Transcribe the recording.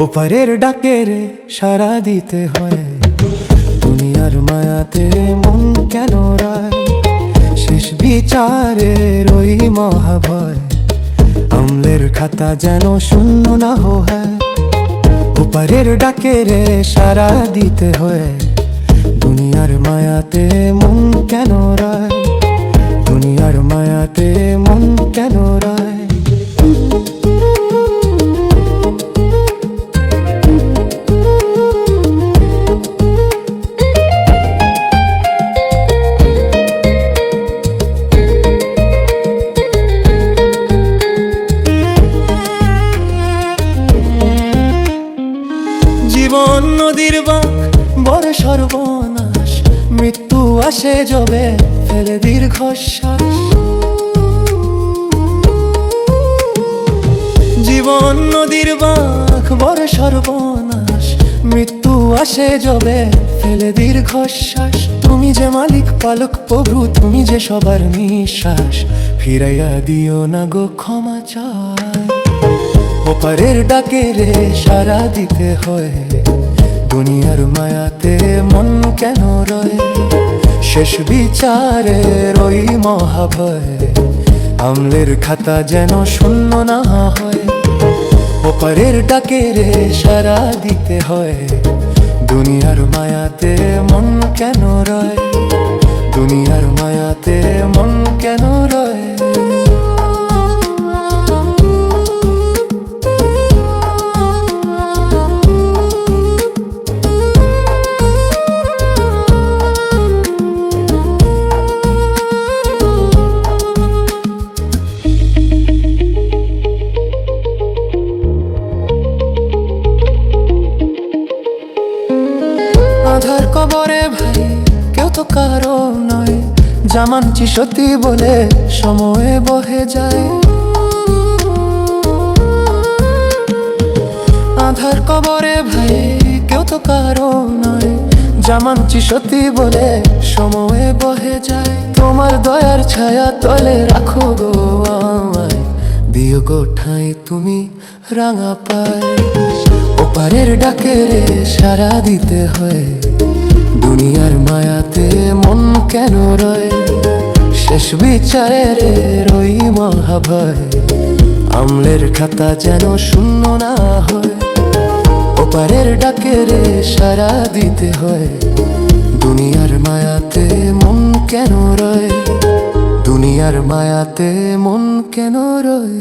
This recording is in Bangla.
ওপারের ডাকে রে সাড়া দিতে হয়, দুনিয়ার মায়াতে মন কেন রায়? শেষ বিচারের ওই মহাভয়, আমলের খাতা যেন শূন্য না হয়। ওপারের ডাকে রে সাড়া দিতে হয়, দুনিয়ার মায়াতে মন কেন রায়? দুনিয়ার মায়াতে মন কেন রায়? জীবন নদীর বাঁক বড় সর্বনাশ, মৃত্যু আসে যবে ফেলে দীর্ঘশ্বাস। জীবন নদীর বাঁক বড় সর্বনাশ, মৃত্যু আসে যবে ফেলে দীর্ঘশ্বাস। তুমি যে মালিক পালক প্রভু, তুমি যে সবার নিঃশ্বাস, ফিরাইয়া দিও না গো ক্ষমা চাই। ওপারের ডাকে রে সাড়া দিতে হয়, দুনিয়ার মায়াতে মন কেন রয়? শেষ বিচারের ওই মহাভয়, আমলের খাতা যেন শূন্য না হয়। ওপারের ডাকে রে সাড়া দিতে হয়, দুনিয়ার মায়াতে মন কেন রয়? দুনিয়ার মায়াতে মন কেন রয়? আধার কবরে ভাই কেউ তো কারো নয়, জামানছি সত্যি বলে সময়ে বহে যায়। আধার কবরে ভাই কেউ তো কারো নয়, জামানছি সত্যি বলে সময়ে বহে যায়। তোমার দয়ার ছায়া তলে রাখো গো আমায়, দিও গো ঠাঁই তুমি রাঙা পায়। ওপারের ডাকে রে সাড়া দিতে হয়, দুনিয়ার মায়াতে মন কেন রয়? শেষ বিচারের ওই মহাভয়, আমলের খাতা যেন শূন্য না হয়। ওপারের ডাকে রে সাড়া দিতে হয়, দুনিয়ার মায়াতে মন কেন রয়? দুনিয়ার মায়াতে মন কেন রয়?